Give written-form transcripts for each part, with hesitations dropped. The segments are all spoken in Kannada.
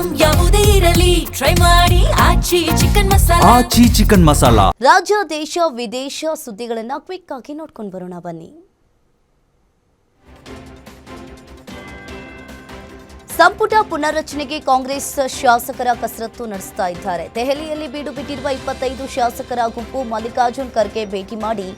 ಐಟಂ ಯಾವುದೇ ಇರಲಿ ಟ್ರೈ ಮಾಡಿ ಆಚಿ ಚಿಕನ್ ಮಸಾಲಾ. ರಾಜ್ಯ ದೇಶ ವಿದೇಶ ಸುದ್ದಿಗಳನ್ನ ಕ್ವಿಕ್ ಆಗಿ ನೋಡ್ಕೊಂಡು ಬರೋಣ ಬನ್ನಿ. ಸಂಪುಟ ಪುನರ್ರಚನೆಗೆ ಕಾಂಗ್ರೆಸ್ ಶಾಸಕರ ಕಸರತ್ತು ನಡೆಸ್ತಾ ಇದ್ದಾರೆ. ದೆಹಲಿಯಲ್ಲಿ ಬೀಡು ಬಿಟ್ಟಿರುವ 25 ಶಾಸಕರ ಗುಂಪು ಮಲ್ಲಿಕಾರ್ಜುನ್ ಖರ್ಗೆ ಭೇಟಿ ಮಾಡಿ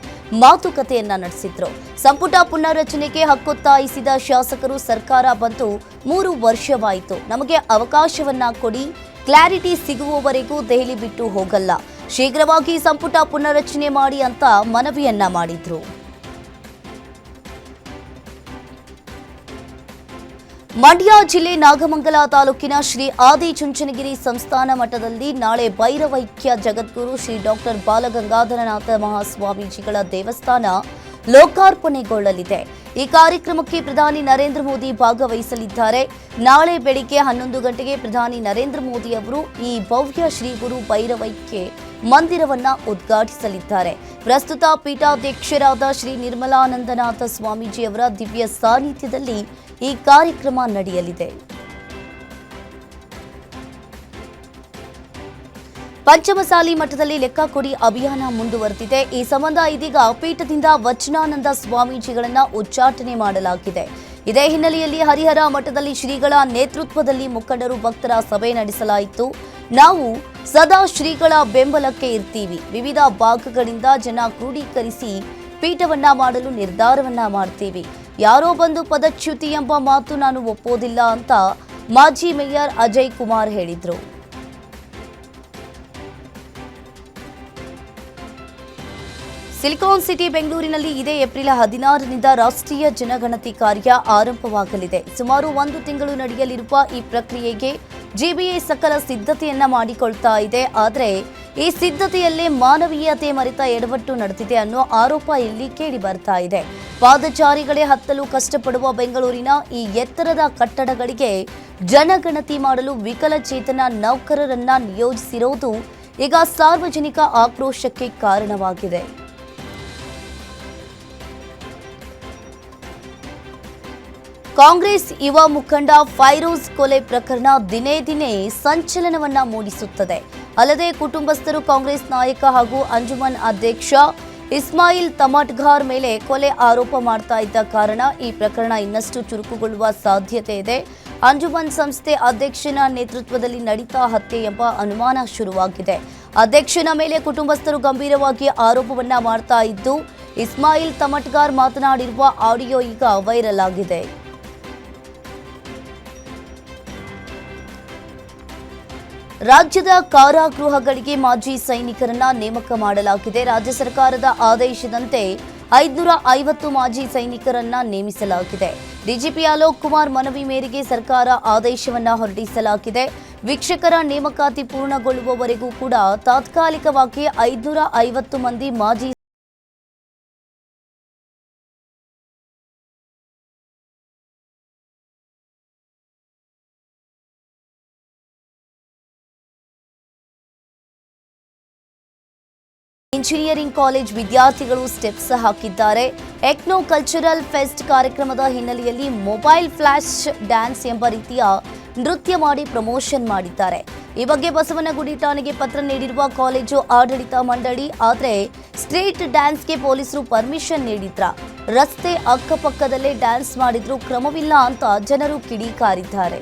ಮಾತುಕತೆಯನ್ನ ನಡೆಸಿದ್ರು. ಸಂಪುಟ ಪುನರ್ರಚನೆಗೆ ಹಕ್ಕೊತ್ತಾಯಿಸಿದ ಶಾಸಕರು ಸರ್ಕಾರ ಬಂದು 3 ವರ್ಷವಾಯಿತು, ನಮಗೆ ಅವಕಾಶವನ್ನ ಕೊಡಿ, ಕ್ಲಾರಿಟಿ ಸಿಗುವವರೆಗೂ ದೆಹಲಿ ಬಿಟ್ಟು ಹೋಗಲ್ಲ, ಶೀಘ್ರವಾಗಿ ಸಂಪುಟ ಪುನರ್ರಚನೆ ಮಾಡಿ ಅಂತ ಮನವಿಯನ್ನ ಮಾಡಿದ್ರು. ಮಂಡ್ಯ ಜಿಲ್ಲೆ ನಾಗಮಂಗಲ ತಾಲೂಕಿನ ಶ್ರೀ ಆದಿಚುಂಚನಗಿರಿ ಸಂಸ್ಥಾನ ಮಠದಲ್ಲಿ ನಾಳೆ ಭೈರವೈಕ್ಯ ಜಗದ್ಗುರು ಶ್ರೀ ಡಾಕ್ಟರ್ ಬಾಲಗಂಗಾಧರನಾಥ ಮಹಾಸ್ವಾಮೀಜಿಗಳ ದೇವಸ್ಥಾನ ಲೋಕಾರ್ಪಣೆಗೊಳ್ಳಲಿದೆ. ಈ ಕಾರ್ಯಕ್ರಮಕ್ಕೆ ಪ್ರಧಾನಿ ನರೇಂದ್ರ ಮೋದಿ ಭಾಗವಹಿಸಲಿದ್ದಾರೆ. ನಾಳೆ ಬೆಳಿಗ್ಗೆ 11 ಗಂಟೆಗೆ ಪ್ರಧಾನಿ ನರೇಂದ್ರ ಮೋದಿ ಅವರು ಈ ಭವ್ಯ ಶ್ರೀ ಗುರು ಭೈರವೈಕ್ಯ ಮಂದಿರವನ್ನ ಉದ್ಘಾಟಿಸಲಿದ್ದಾರೆ. ಪ್ರಸ್ತುತ ಪೀಠಾಧ್ಯಕ್ಷರಾದ ಶ್ರೀ ನಿರ್ಮಲಾನಂದನಾಥ ಸ್ವಾಮೀಜಿ ಅವರ ದಿವ್ಯ ಸಾನ್ನಿಧ್ಯದಲ್ಲಿ ಈ ಕಾರ್ಯಕ್ರಮ ನಡೆಯಲಿದೆ. ಪಂಚಮಸಾಲಿ ಮಠದಲ್ಲಿ ಲೆಕ್ಕ ಕೊಡಿ ಅಭಿಯಾನ ಮುಂದುವರೆದಿದೆ. ಈ ಸಂಬಂಧ ಇದೀಗ ಪೀಠದಿಂದ ವಚನಾನಂದ ಸ್ವಾಮೀಜಿಗಳನ್ನ ಉಚ್ಚಾಟನೆ ಮಾಡಲಾಗಿದೆ. ಇದೇ ಹಿನ್ನೆಲೆಯಲ್ಲಿ ಹರಿಹರ ಮಠದಲ್ಲಿ ಶ್ರೀಗಳ ನೇತೃತ್ವದಲ್ಲಿ ಮುಖಂಡರು ಭಕ್ತರ ಸಭೆ ನಡೆಸಲಾಯಿತು. ನಾವು ಸದಾ ಶ್ರೀಗಳ ಬೆಂಬಲಕ್ಕೆ ಇರ್ತೀವಿ, ವಿವಿಧ ಭಾಗಗಳಿಂದ ಜನ ಕ್ರೋಢೀಕರಿಸಿ ಪೀಠವನ್ನ ಮಾಡಲು ನಿರ್ಧಾರವನ್ನ ಮಾಡ್ತೀವಿ, ಯಾರೋ ಬಂದು ಪದಚ್ಯುತಿ ಎಂಬ ಮಾತು ನಾನು ಒಪ್ಪೋದಿಲ್ಲ ಅಂತ ಮಾಜಿ ಮೇಯರ್ ಅಜಯ್ ಕುಮಾರ್ ಹೇಳಿದ್ರು. ಸಿಲಿಕಾನ್ ಸಿಟಿ ಬೆಂಗಳೂರಿನಲ್ಲಿ ಇದೇ ಏಪ್ರಿಲ್ 16ರಿಂದ ರಾಷ್ಟ್ರೀಯ ಜನಗಣತಿ ಕಾರ್ಯ ಆರಂಭವಾಗಲಿದೆ. ಸುಮಾರು 1 ತಿಂಗಳು ನಡೆಯಲಿರುವ ಈ ಪ್ರಕ್ರಿಯೆಗೆ ಜಿಬಿಎ ಸಕಲ ಸಿದ್ಧತೆಯನ್ನ ಮಾಡಿಕೊಳ್ತಾ ಇದೆ. ಆದರೆ ಈ ಸಿದ್ಧತೆಯಲ್ಲೇ ಮಾನವೀಯತೆ ಮರೆತ ಎಡವಟ್ಟು ನಡೆದಿದೆ ಅನ್ನೋ ಆರೋಪ ಇಲ್ಲಿ ಕೇಳಿ ಬರ್ತಾ ಇದೆ. ಪಾದಚಾರಿಗಳೇ ಹತ್ತಲು ಕಷ್ಟಪಡುವ ಬೆಂಗಳೂರಿನ ಈ ಎತ್ತರದ ಕಟ್ಟಡಗಳಿಗೆ ಜನಗಣತಿ ಮಾಡಲು ವಿಕಲಚೇತನ ನೌಕರರನ್ನ ನಿಯೋಜಿಸಿರುವುದು ಈಗ ಸಾರ್ವಜನಿಕ ಆಕ್ರೋಶಕ್ಕೆ ಕಾರಣವಾಗಿದೆ. ಕಾಂಗ್ರೆಸ್ ಯುವ ಮುಖಂಡ ಫೈರೋಜ್ ಕೊಲೆ ಪ್ರಕರಣ ದಿನೇ ದಿನೇ ಸಂಚಲನವನ್ನ ಮೂಡಿಸುತ್ತದೆ. ಅಲ್ಲದೆ ಕುಟುಂಬಸ್ಥರು ಕಾಂಗ್ರೆಸ್ ನಾಯಕ ಹಾಗೂ ಅಂಜುಮನ್ ಅಧ್ಯಕ್ಷ ಇಸ್ಮಾಯಿಲ್ ತಮಟ್ಗಾರ್ ಮೇಲೆ ಕೊಲೆ ಆರೋಪ ಮಾಡ್ತಾ ಇದ್ದ ಕಾರಣ ಈ ಪ್ರಕರಣ ಇನ್ನಷ್ಟು ಚುರುಕುಗೊಳ್ಳುವ ಸಾಧ್ಯತೆ ಇದೆ. ಅಂಜುಮನ್ ಸಂಸ್ಥೆ ಅಧ್ಯಕ್ಷನ ನೇತೃತ್ವದಲ್ಲಿ ನಡೀತಾ ಹತ್ಯೆ ಎಂಬ ಅನುಮಾನ ಶುರುವಾಗಿದೆ. ಅಧ್ಯಕ್ಷನ ಮೇಲೆ ಕುಟುಂಬಸ್ಥರು ಗಂಭೀರವಾಗಿ ಆರೋಪವನ್ನ ಮಾಡ್ತಾ ಇದ್ದು, ಇಸ್ಮಾಯಿಲ್ ತಮಟ್ಗಾರ್ ಮಾತನಾಡಿರುವ ಆಡಿಯೋ ಈಗ ವೈರಲ್ ಆಗಿದೆ. ರಾಜ್ಯದ ಕಾರಾಗೃಹಗಳಿಗೆ ಮಾಜಿ ಸೈನಿಕರನ್ನ ನೇಮಕ ಮಾಡಲಾಗಿದೆ. ರಾಜ್ಯ ಸರ್ಕಾರದ ಆದೇಶದಂತೆ 550 ಮಾಜಿ ಸೈನಿಕರನ್ನ ನೇಮಿಸಲಾಗಿದೆ. ಡಿಜಿಪಿ ಅಲೋಕ್ ಕುಮಾರ್ ಮನವಿ ಮೇರೆಗೆ ಸರ್ಕಾರ ಆದೇಶವನ್ನ ಹೊರಡಿಸಲಾಗಿದೆ. ವೀಕ್ಷಕರ ನೇಮಕಾತಿ ಪೂರ್ಣಗೊಳ್ಳುವವರೆಗೂ ಕೂಡ ತಾತ್ಕಾಲಿಕವಾಗಿ 550 ಮಂದಿ ಮಾಜಿ ಇಂಜಿನಿಯರಿಂಗ್ ಕಾಲೇಜ್ ವಿದ್ಯಾರ್ಥಿಗಳು ಸ್ಟೆಪ್ಸ್ ಹಾಕಿದ್ದಾರೆ. ಎಕ್ನೋ ಕಲ್ಚರಲ್ ಫೆಸ್ಟ್ ಕಾರ್ಯಕ್ರಮದ ಹಿನ್ನೆಲೆಯಲ್ಲಿ ಮೊಬೈಲ್ ಫ್ಲಾಶ್ ಡ್ಯಾನ್ಸ್ ಎಂಬ ರೀತಿಯ ನೃತ್ಯ ಮಾಡಿ ಪ್ರಮೋಷನ್ ಮಾಡಿದ್ದಾರೆ. ಈ ಬಗ್ಗೆ ಬಸವನಗುಡಿ ಠಾಣೆಗೆ ಪತ್ರ ನೀಡಿರುವ ಕಾಲೇಜು ಆಡಳಿತ ಮಂಡಳಿ, ಆದರೆ ಸ್ಟ್ರೀಟ್ ಡ್ಯಾನ್ಸ್ಗೆ ಪೊಲೀಸರು ಪರ್ಮಿಷನ್ ನೀಡಿದ್ರ, ರಸ್ತೆ ಅಕ್ಕಪಕ್ಕದಲ್ಲೇ ಡ್ಯಾನ್ಸ್ ಮಾಡಿದ್ರೂ ಕ್ರಮವಿಲ್ಲ ಅಂತ ಜನರು ಕಿಡಿಕಾರಿದ್ದಾರೆ.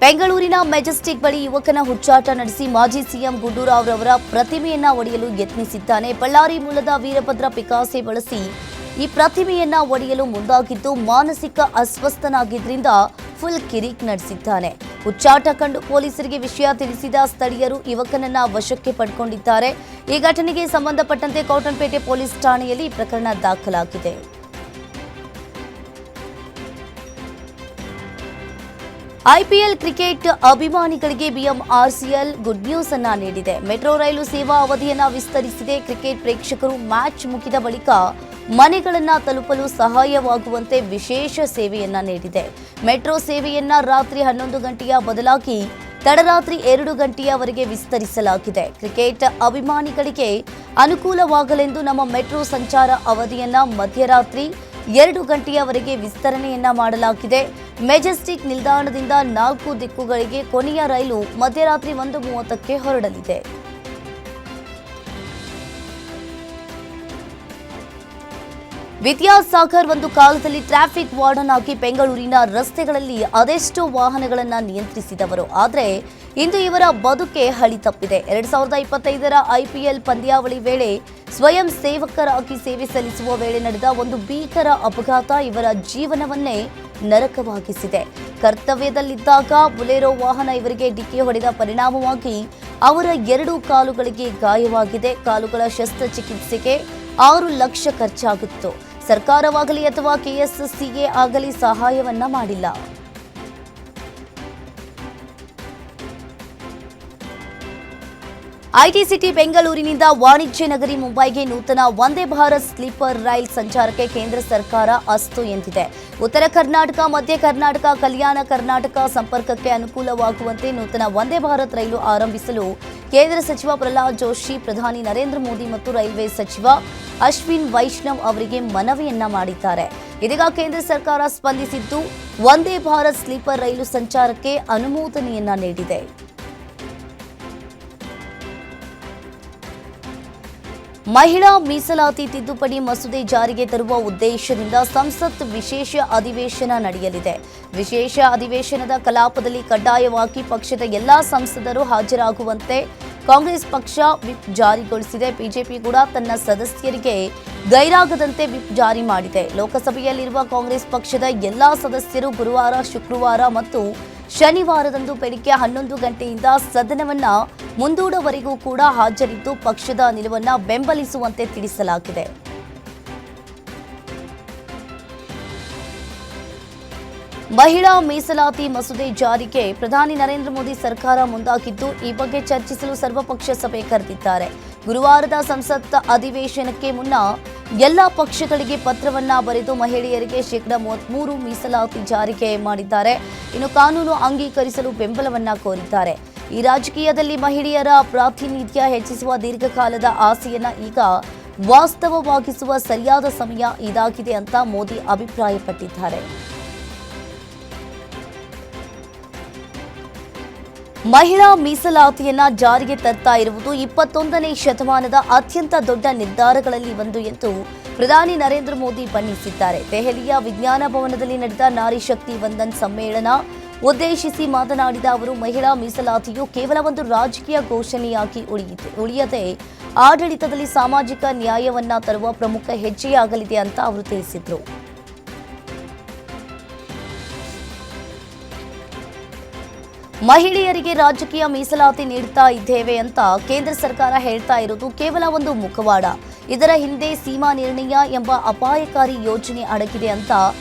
ಬೆಂಗಳೂರಿನ ಮೆಜೆಸ್ಟಿಕ್ ಬಳಿ ಯುವಕನ ಹುಚ್ಚಾಟ ನಡೆಸಿ ಮಾಜಿ ಸಿಎಂ ಗುಂಡೂರಾವ್ ರವರ ಪ್ರತಿಮೆಯನ್ನ ಒಡೆಯಲು ಯತ್ನಿಸಿದ್ದಾನೆ. ಬಳ್ಳಾರಿ ಮೂಲದ ವೀರಭದ್ರ ಪಿಕಾಸೆ ಬಳಸಿ ಈ ಪ್ರತಿಮೆಯನ್ನ ಒಡೆಯಲು ಮುಂದಾಗಿದ್ದು, ಮಾನಸಿಕ ಅಸ್ವಸ್ಥನಾಗಿದ್ದರಿಂದ ಫುಲ್ ಕಿರಿಕ್ ನಡೆಸಿದ್ದಾನೆ. ಹುಚ್ಚಾಟ ಕಂಡು ಪೊಲೀಸರಿಗೆ ವಿಷಯ ತಿಳಿಸಿದ ಸ್ಥಳೀಯರು ಯುವಕನನ್ನ ವಶಕ್ಕೆ ಪಡೆದುಕೊಂಡಿದ್ದಾರೆ. ಈ ಘಟನೆಗೆ ಸಂಬಂಧಪಟ್ಟಂತೆ ಕಾಟನ್ಪೇಟೆ ಪೊಲೀಸ್ ಠಾಣೆಯಲ್ಲಿ ಪ್ರಕರಣ ದಾಖಲಾಗಿದೆ. ಐಪಿಎಲ್ ಕ್ರಿಕೆಟ್ ಅಭಿಮಾನಿಗಳಿಗೆ ಬಿಎಂಆರ್ಸಿಎಲ್ ಗುಡ್ ನ್ಯೂಸ್ ಅನ್ನ ನೀಡಿದೆ. ಮೆಟ್ರೋ ರೈಲು ಸೇವಾ ಅವಧಿಯನ್ನ ವಿಸ್ತರಿಸಿದೆ. ಕ್ರಿಕೆಟ್ ಪ್ರೇಕ್ಷಕರು ಮ್ಯಾಚ್ ಮುಗಿದ ಬಳಿಕ ಮನೆಗಳನ್ನ ತಲುಪಲು ಸಹಾಯವಾಗುವಂತೆ ವಿಶೇಷ ಸೇವೆಯನ್ನ ನೀಡಿದೆ. ಮೆಟ್ರೋ ಸೇವೆಯನ್ನ ರಾತ್ರಿ 11 ಗಂಟೆಯ ಬದಲಾಗಿ ತಡರಾತ್ರಿ 2 ಗಂಟೆಯವರೆಗೆ ವಿಸ್ತರಿಸಲಾಗಿದೆ. ಕ್ರಿಕೆಟ್ ಅಭಿಮಾನಿಗಳಿಗೆ ಅನುಕೂಲವಾಗಲೆಂದು ನಮ್ಮ ಮೆಟ್ರೋ ಸಂಚಾರ ಅವಧಿಯನ್ನ ಮಧ್ಯರಾತ್ರಿ 2 ಗಂಟೆಯವರೆಗೆ ವಿಸ್ತರಣೆಯನ್ನ ಮಾಡಲಾಗಿದೆ. ಮೆಜೆಸ್ಟಿಕ್ ನಿಲ್ದಾಣದಿಂದ 4 ದಿಕ್ಕುಗಳಿಗೆ ಕೊನೆಯ ರೈಲು ಮಧ್ಯರಾತ್ರಿ 1:30ಕ್ಕೆ ಹೊರಡಲಿದೆ. ವಿದ್ಯಾಸಾಗರ್ ಒಂದು ಕಾಲದಲ್ಲಿ ಟ್ರಾಫಿಕ್ ವಾರ್ಡನ್ ಆಗಿ ಬೆಂಗಳೂರಿನ ರಸ್ತೆಗಳಲ್ಲಿ ಅದೆಷ್ಟೋ ವಾಹನಗಳನ್ನು ನಿಯಂತ್ರಿಸಿದವರು. ಆದರೆ ಇಂದು ಇವರ ಬದುಕೆ ಹಳಿ ತಪ್ಪಿದೆ. 2025ರ IPL ಪಂದ್ಯಾವಳಿ ವೇಳೆ ಸ್ವಯಂ ಸೇವಕರಾಗಿ ಸೇವೆ ಸಲ್ಲಿಸುವ ವೇಳೆ ನಡೆದ ಒಂದು ಭೀಕರ ಅಪಘಾತ ಇವರ ಜೀವನವನ್ನೇ ನರಕವಾಗಿಸಿದೆ. ಕರ್ತವ್ಯದಲ್ಲಿದ್ದಾಗ ಬುಲೆರೋ ವಾಹನ ಇವರಿಗೆ ಡಿಕ್ಕಿ ಹೊಡೆದ ಪರಿಣಾಮವಾಗಿ ಅವರ 2 ಕಾಲುಗಳಿಗೆ ಗಾಯವಾಗಿದೆ. ಕಾಲುಗಳ ಶಸ್ತ್ರಚಿಕಿತ್ಸೆಗೆ 6 ಲಕ್ಷ ಖರ್ಚಾಗಿತ್ತು. ಸರ್ಕಾರವಾಗಲಿ ಅಥವಾ KSCA ಆಗಲಿ ಸಹಾಯವನ್ನ ಮಾಡಿಲ್ಲ. IT ಸಿಟಿ ಬೆಂಗಳೂರಿನಿಂದ ವಾಣಿಜ್ಯ ನಗರಿ ಮುಂಬೈಗೆ ನೂತನ ವಂದೇ ಭಾರತ್ ಸ್ಲೀಪರ್ ರೈಲ್ ಸಂಚಾರಕ್ಕೆ ಕೇಂದ್ರ ಸರ್ಕಾರ ಅಸ್ತು ಎಂದಿದೆ. ಉತ್ತರ ಕರ್ನಾಟಕ, ಮಧ್ಯ ಕರ್ನಾಟಕ, ಕಲ್ಯಾಣ ಕರ್ನಾಟಕ ಸಂಪರ್ಕಕ್ಕೆ ಅನುಕೂಲವಾಗುವಂತೆ ನೂತನ ವಂದೇ ಭಾರತ್ ರೈಲು ಆರಂಭಿಸಲು ಕೇಂದ್ರ ಸಚಿವ ಪ್ರಹ್ಲಾದ್ ಜೋಶಿ ಪ್ರಧಾನಿ ನರೇಂದ್ರ ಮೋದಿ ಮತ್ತು ರೈಲ್ವೆ ಸಚಿವ ಅಶ್ವಿನ್ ವೈಷ್ಣವ್ ಅವರಿಗೆ ಮನವಿಯನ್ನ ಮಾಡಿದ್ದಾರೆ. ಇದೀಗ ಕೇಂದ್ರ ಸರ್ಕಾರ ಸ್ಪಂದಿಸಿದ್ದು ವಂದೇ ಭಾರತ್ ಸ್ಲೀಪರ್ ರೈಲು ಸಂಚಾರಕ್ಕೆ ಅನುಮೋದನೆಯನ್ನ ನೀಡಿದೆ. ಮಹಿಳಾ ಮೀಸಲಾತಿ ತಿದ್ದುಪಡಿ ಮಸೂದೆ ಜಾರಿಗೆ ತರುವ ಉದ್ದೇಶದಿಂದ ಸಂಸತ್ ವಿಶೇಷ ಅಧಿವೇಶನ ನಡೆಯಲಿದೆ. ವಿಶೇಷ ಅಧಿವೇಶನದ ಕಲಾಪದಲ್ಲಿ ಕಡ್ಡಾಯವಾಗಿ ಪಕ್ಷದ ಎಲ್ಲಾ ಸಂಸದರು ಹಾಜರಾಗುವಂತೆ ಕಾಂಗ್ರೆಸ್ ಪಕ್ಷ ವಿಪ್ ಜಾರಿಗೊಳಿಸಿದೆ. ಬಿಜೆಪಿ ಕೂಡ ತನ್ನ ಸದಸ್ಯರಿಗೆ ಗೈರಾಗದಂತೆ ವಿಪ್ ಜಾರಿ ಮಾಡಿದೆ. ಲೋಕಸಭೆಯಲ್ಲಿರುವ ಕಾಂಗ್ರೆಸ್ ಪಕ್ಷದ ಎಲ್ಲಾ ಸದಸ್ಯರು ಗುರುವಾರ, ಶುಕ್ರವಾರ ಮತ್ತು ಶನಿವಾರದಂದು ಬೆಳಿಗ್ಗೆ 11 ಗಂಟೆಯಿಂದ ಸದನವನ್ನ ಮುಂದೂಡುವವರೆಗೂ ಕೂಡ ಹಾಜರಿದ್ದು ಪಕ್ಷದ ನಿಲುವನ್ನ ಬೆಂಬಲಿಸುವಂತೆ ತಿಳಿಸಲಾಗಿದೆ. ಮಹಿಳಾ ಮೀಸಲಾತಿ ಮಸೂದೆ ಜಾರಿಗೆ ಪ್ರಧಾನಿ ನರೇಂದ್ರ ಮೋದಿ ಸರ್ಕಾರ ಮುಂದಾಗಿದ್ದು ಈ ಬಗ್ಗೆ ಚರ್ಚಿಸಲು ಸರ್ವಪಕ್ಷ ಸಭೆ ಕರೆದಿದ್ದಾರೆ. ಗುರುವಾರದ ಸಂಸತ್ ಅಧಿವೇಶನಕ್ಕೆ ಮುನ್ನ ಎಲ್ಲ ಪಕ್ಷಗಳಿಗೆ ಪತ್ರವನ್ನ ಬರೆದು ಮಹಿಳೆಯರಿಗೆ ಶೇಕಡಾ 33 ಮೀಸಲಾತಿ ಜಾರಿಗೆ ಮಾಡಿದ್ದಾರೆ. ಇನ್ನು ಕಾನೂನು ಅಂಗೀಕರಿಸಲು ಬೆಂಬಲವನ್ನ ಕೋರಿದ್ದಾರೆ. ಈ ರಾಜಕೀಯದಲ್ಲಿ ಮಹಿಳೆಯರ ಪ್ರಾತಿನಿಧ್ಯ ಹೆಚ್ಚಿಸುವ ದೀರ್ಘಕಾಲದ ಆಸೆಯನ್ನ ಈಗ ವಾಸ್ತವವಾಗಿಸುವ ಸರಿಯಾದ ಸಮಯ ಇದಾಗಿದೆ ಅಂತ ಮೋದಿ ಅಭಿಪ್ರಾಯಪಟ್ಟಿದ್ದಾರೆ. ಮಹಿಳಾ ಮೀಸಲಾತಿಯನ್ನ ಜಾರಿಗೆ ತರ್ತಾ ಇರುವುದು 21ನೇ ಶತಮಾನದ ಅತ್ಯಂತ ದೊಡ್ಡ ನಿರ್ಧಾರಗಳಲ್ಲಿ ಒಂದು ಎಂದು ಪ್ರಧಾನಿ ನರೇಂದ್ರ ಮೋದಿ ಬಣ್ಣಿಸಿದ್ದಾರೆ. ದೆಹಲಿಯ ವಿಜ್ಞಾನ ಭವನದಲ್ಲಿ ನಡೆದ ನಾರಿ ಶಕ್ತಿ ವಂದನ್ ಸಮ್ಮೇಳನ ಉದ್ದೇಶಿಸಿ ಮಾತನಾಡಿದ ಅವರು, ಮಹಿಳಾ ಮೀಸಲಾತಿಯು ಕೇವಲ ಒಂದು ರಾಜಕೀಯ ಘೋಷಣೆಯಾಗಿ ಉಳಿಯದೆ ಆಡಳಿತದಲ್ಲಿ ಸಾಮಾಜಿಕ ನ್ಯಾಯವನ್ನ ತರುವ ಪ್ರಮುಖ ಹೆಜ್ಜೆಯಾಗಲಿದೆ ಅಂತ ಅವರು ತಿಳಿಸಿದರು. ಮಹಿಳೆಯರಿಗೆ ರಾಜಕೀಯ ಮೀಸಲಾತಿ ನೀಡ್ತಾ ಇದ್ದೇವೆ ಅಂತ ಕೇಂದ್ರ ಸರ್ಕಾರ ಹೇಳ್ತಾ ಇರೋದು ಕೇವಲ ಒಂದು ಮುಖವಾಡ. ಇದರ ಹಿಂದೆ ಸೀಮಾ ನಿರ್ಣಯ ಎಂಬ ಅಪಾಯಕಾರಿ ಯೋಜನೆ ಅಡಗಿದೆ ಅಂತ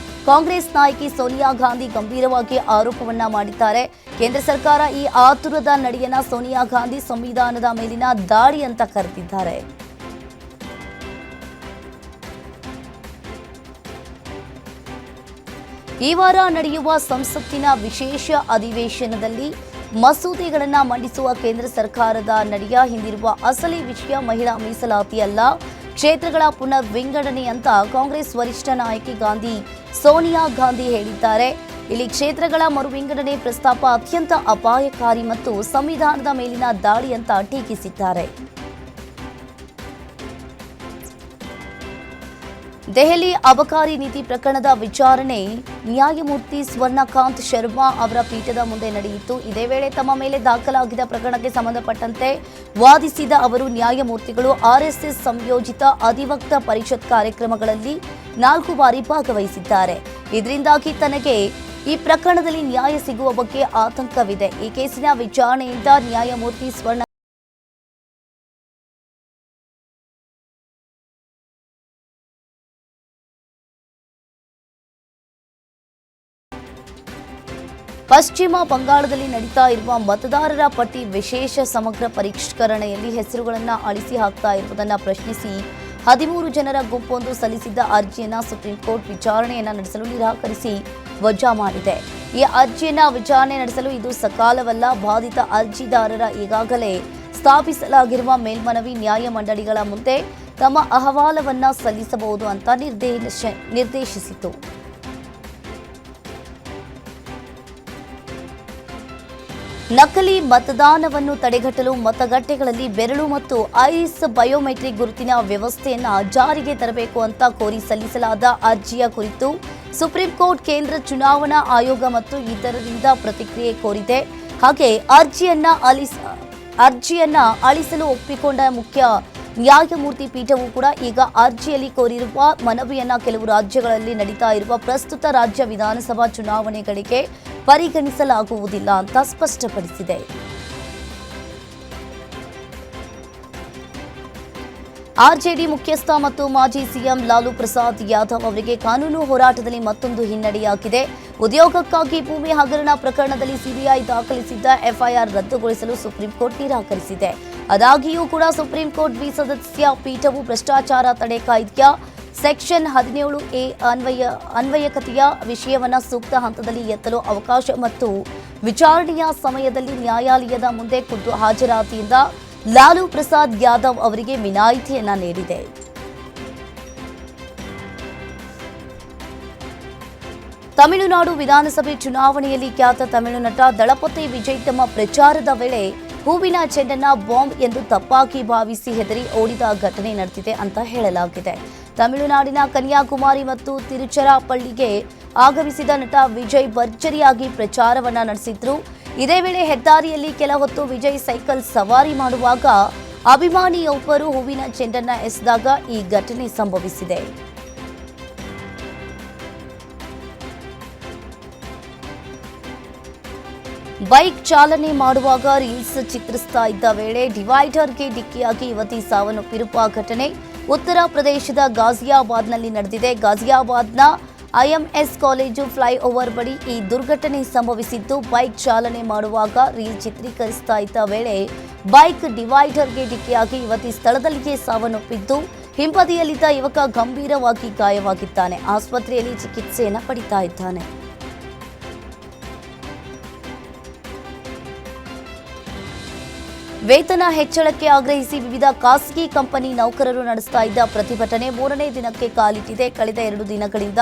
ಕಾಂಗ್ರೆಸ್ ನಾಯಕಿ ಸೋನಿಯಾ ಗಾಂಧಿ ಗಂಭೀರವಾಗಿ ಆರೋಪವನ್ನ ಮಾಡಿದ್ದಾರೆ. ಕೇಂದ್ರ ಸರ್ಕಾರ ಈ ಆತುರದ ನಡೆಯನ್ನ ಸೋನಿಯಾ ಗಾಂಧಿ ಸಂವಿಧಾನದ ಮೇಲಿನ ದಾಳಿ ಅಂತ ಕರೆದಿದ್ದಾರೆ. ಈ ವಾರ ನಡೆಯುವ ಸಂಸತ್ತಿನ ವಿಶೇಷ ಅಧಿವೇಶನದಲ್ಲಿ ಮಸೂದೆಗಳನ್ನು ಮಂಡಿಸುವ ಕೇಂದ್ರ ಸರ್ಕಾರದ ನಡೆಯ ಹಿಂದಿರುವ ಅಸಲಿ ವಿಷಯ ಮಹಿಳಾ ಮೀಸಲಾತಿ ಅಲ್ಲ, ಕ್ಷೇತ್ರಗಳ ಪುನರ್ ವಿಂಗಡಣೆ ಅಂತ ಕಾಂಗ್ರೆಸ್ ವರಿಷ್ಠ ನಾಯಕಿ ಸೋನಿಯಾ ಗಾಂಧಿ ಹೇಳಿದ್ದಾರೆ. ಇಲ್ಲಿ ಕ್ಷೇತ್ರಗಳ ಮರು ವಿಂಗಡಣೆ ಪ್ರಸ್ತಾಪ ಅತ್ಯಂತ ಅಪಾಯಕಾರಿ ಮತ್ತು ಸಂವಿಧಾನದ ಮೇಲಿನ ದಾಳಿ ಅಂತ ಟೀಕಿಸಿದ್ದಾರೆ. ದೆಹಲಿ ಅಬಕಾರಿ ನೀತಿ ಪ್ರಕರಣದ ವಿಚಾರಣೆ ನ್ಯಾಯಮೂರ್ತಿ ಸ್ವರ್ಣಕಾಂತ್ ಶರ್ಮಾ ಅವರ ಪೀಠದ ಮುಂದೆ ನಡೆಯಿತು. ಇದೇ ವೇಳೆ ತಮ್ಮ ಮೇಲೆ ದಾಖಲಾಗಿದ್ದ ಪ್ರಕರಣಕ್ಕೆ ಸಂಬಂಧಪಟ್ಟಂತೆ ವಾದಿಸಿದ ಅವರು, ನ್ಯಾಯಮೂರ್ತಿಗಳು RSS ಸಂಯೋಜಿತ ಅಧಿವಕ್ತ ಪರಿಷತ್ ಕಾರ್ಯಕ್ರಮಗಳಲ್ಲಿ 4 ಬಾರಿ ಭಾಗವಹಿಸಿದ್ದಾರೆ. ಇದರಿಂದಾಗಿ ತನಗೆ ಈ ಪ್ರಕರಣದಲ್ಲಿ ನ್ಯಾಯ ಸಿಗುವ ಬಗ್ಗೆ ಆತಂಕವಿದೆ. ಈ ಕೇಸಿನ ವಿಚಾರಣೆಯಿಂದ ನ್ಯಾಯಮೂರ್ತಿ ಪಶ್ಚಿಮ ಬಂಗಾಳದಲ್ಲಿ ನಡೀತಾ ಇರುವ ಮತದಾರರ ಪಟ್ಟಿ ವಿಶೇಷ ಸಮಗ್ರ ಪರಿಷ್ಕರಣೆಯಲ್ಲಿ ಹೆಸರುಗಳನ್ನು ಅಳಿಸಿ ಹಾಕ್ತಾ ಇರುವುದನ್ನು ಪ್ರಶ್ನಿಸಿ 13 ಜನರ ಗುಂಪೊಂದು ಸಲ್ಲಿಸಿದ್ದ ಅರ್ಜಿಯನ್ನು ಸುಪ್ರೀಂ ಕೋರ್ಟ್ ವಿಚಾರಣೆಯನ್ನು ನಡೆಸಲು ನಿರಾಕರಿಸಿ ವಜಾ ಮಾಡಿದೆ. ಈ ಅರ್ಜಿಯನ್ನು ವಿಚಾರಣೆ ನಡೆಸಲು ಇದು ಸಕಾಲವಲ್ಲ. ಬಾಧಿತ ಅರ್ಜಿದಾರರ ಈಗಾಗಲೇ ಸ್ಥಾಪಿಸಲಾಗಿರುವ ಮೇಲ್ಮನವಿ ನ್ಯಾಯಮಂಡಳಿಗಳ ಮುಂದೆ ತಮ್ಮ ಅಹವಾಲವನ್ನ ಸಲ್ಲಿಸಬಹುದು ಅಂತ ನಿರ್ದೇಶಿಸಿತು. ನಕಲಿ ಮತದಾನವನ್ನು ತಡೆಗಟ್ಟಲು ಮತಗಟ್ಟೆಗಳಲ್ಲಿ ಬೆರಳು ಮತ್ತು ಐರಿಸ್ ಬಯೋಮೆಟ್ರಿಕ್ ಗುರುತಿನ ವ್ಯವಸ್ಥೆಯನ್ನ ಜಾರಿಗೆ ತರಬೇಕು ಅಂತ ಕೋರಿ ಸಲ್ಲಿಸಲಾದ ಅರ್ಜಿಯ ಕುರಿತು ಸುಪ್ರೀಂ ಕೋರ್ಟ್ ಕೇಂದ್ರ ಚುನಾವಣಾ ಆಯೋಗ ಮತ್ತು ಇತರರಿಂದ ಪ್ರತಿಕ್ರಿಯೆ ಕೋರಿದೆ. ಹಾಗೆ ಅರ್ಜಿಯನ್ನ ಅಳಿಸಲು ಒಪ್ಪಿಕೊಂಡ ಮುಖ್ಯ ನ್ಯಾಯಮೂರ್ತಿ ಪೀಠವು ಕೂಡ ಈಗ ಅರ್ಜಿಯಲ್ಲಿ ಕೋರಿರುವ ಮನವಿಯನ್ನ ಕೆಲವು ರಾಜ್ಯಗಳಲ್ಲಿ ನಡೀತಾ ಇರುವ ಪ್ರಸ್ತುತ ರಾಜ್ಯ ವಿಧಾನಸಭಾ ಚುನಾವಣೆಗಳಿಗೆ ಪರಿಗಣಿಸಲಾಗುವುದಿಲ್ಲ ಅಂತ ಸ್ಪಷ್ಟಪಡಿಸಿದೆ. ಆರ್ಜೆಡಿ ಮುಖ್ಯಸ್ಥ ಮತ್ತು ಮಾಜಿ ಸಿಎಂ ಲಾಲು ಪ್ರಸಾದ್ ಯಾದವ್ ಅವರಿಗೆ ಕಾನೂನು ಹೋರಾಟದಲ್ಲಿ ಮತ್ತೊಂದು ಹಿನ್ನಡೆಯಾಗಿದೆ. ಉದ್ಯೋಗಕ್ಕಾಗಿ ಭೂಮಿ ಹಗರಣ ಪ್ರಕರಣದಲ್ಲಿ ಸಿಬಿಐ ದಾಖಲಿಸಿದ್ದ ಎಫ್ಐಆರ್ ರದ್ದುಗೊಳಿಸಲು ಸುಪ್ರೀಂ ಕೋರ್ಟ್ ನಿರಾಕರಿಸಿದೆ. ಆದಾಗ್ಯೂ ಕೂಡ ಸುಪ್ರೀಂ ಕೋರ್ಟ್ ದ್ವಿಸದಸ್ಯ ಪೀಠವು ಭ್ರಷ್ಟಾಚಾರ ತಡೆ ಕಾಯ್ದೆಯ ಸೆಕ್ಷನ್ 17A ಅನ್ವಯಕತೆಯ ವಿಷಯವನ್ನು ಸೂಕ್ತ ಹಂತದಲ್ಲಿ ಎತ್ತಲು ಅವಕಾಶ ಮತ್ತು ವಿಚಾರಣೆಯ ಸಮಯದಲ್ಲಿ ನ್ಯಾಯಾಲಯದ ಮುಂದೆ ಖುದ್ದು ಹಾಜರಾತಿಯಿಂದ ಲಾಲು ಪ್ರಸಾದ್ ಯಾದವ್ ಅವರಿಗೆ ವಿನಾಯಿತಿಯನ್ನ ನೀಡಿದೆ. ತಮಿಳುನಾಡು ವಿಧಾನಸಭೆ ಚುನಾವಣೆಯಲ್ಲಿ ಖ್ಯಾತ ತಮಿಳು ನಟ ದಳಪತಿ ವಿಜಯ್ ತಮ್ಮ ಪ್ರಚಾರದ ವೇಳೆ ಹೂವಿನ ಚೆಂಡನ್ನ ಬಾಂಬ್ ಎಂದು ತಪ್ಪಾಗಿ ಭಾವಿಸಿ ಹೆದರಿ ಓಡಿದ ಘಟನೆ ನಡೆದಿದೆ ಅಂತ ಹೇಳಲಾಗಿದೆ. ತಮಿಳುನಾಡಿನ ಕನ್ಯಾಕುಮಾರಿ ಮತ್ತು ತಿರುಚರಾಪಳ್ಳಿಗೆ ಆಗಮಿಸಿದ ನಟ ವಿಜಯ್ ಭರ್ಜರಿಯಾಗಿ ಪ್ರಚಾರವನ್ನ ನಡೆಸಿದ್ರು. ಇದೇ ವೇಳೆ ಹೆದ್ದಾರಿಯಲ್ಲಿ ಕೆಲ ಹೊತ್ತು ವಿಜಯ್ ಸೈಕಲ್ ಸವಾರಿ ಮಾಡುವಾಗ ಅಭಿಮಾನಿಯೊಬ್ಬರು ಹೂವಿನ ಚೆಂಡನ್ನ ಎಸೆದಾಗ ಈ ಘಟನೆ ಸಂಭವಿಸಿದೆ. ಬೈಕ್ ಚಾಲನೆ ಮಾಡುವಾಗ ರೀಲ್ಸ್ ಚಿತ್ರಿಸ್ತಾ ಇದ್ದ ವೇಳೆ ಡಿವೈಡರ್ಗೆ ಡಿಕ್ಕಿಯಾಗಿ ಯುವತಿ ಸಾವನ್ನಪ್ಪಿರುವ ಘಟನೆ ಉತ್ತರ ಪ್ರದೇಶದ ಗಾಜಿಯಾಬಾದ್ನಲ್ಲಿ ನಡೆದಿದೆ. ಗಾಜಿಯಾಬಾದ್ನ ಐಎಂಎಸ್ ಕಾಲೇಜು ಫ್ಲೈಓವರ್ ಬಳಿ ಈ ದುರ್ಘಟನೆ ಸಂಭವಿಸಿದ್ದು, ಬೈಕ್ ಚಾಲನೆ ಮಾಡುವಾಗ ರೀಲ್ ಚಿತ್ರೀಕರಿಸ್ತಾ ಇದ್ದ ವೇಳೆ ಬೈಕ್ ಡಿವೈಡರ್ಗೆ ಡಿಕ್ಕಿಯಾಗಿ ಯುವತಿ ಸ್ಥಳದಲ್ಲಿಯೇ ಸಾವನ್ನಪ್ಪಿದ್ದು, ಹಿಂಬದಿಯಲ್ಲಿದ್ದ ಯುವಕ ಗಂಭೀರವಾಗಿ ಗಾಯವಾಗಿದ್ದಾನೆ. ಆಸ್ಪತ್ರೆಯಲ್ಲಿ ಚಿಕಿತ್ಸೆಯನ್ನು ಪಡಿತಾ ಇದ್ದಾನೆ. ವೇತನ ಹೆಚ್ಚಳಕ್ಕೆ ಆಗ್ರಹಿಸಿ ವಿವಿಧ ಖಾಸಗಿ ಕಂಪನಿ ನೌಕರರು ನಡೆಸ್ತಾ ಇದ್ದ ಪ್ರತಿಭಟನೆ 3ನೇ ದಿನಕ್ಕೆ ಕಾಲಿಟ್ಟಿದೆ. ಕಳೆದ 2 ದಿನಗಳಿಂದ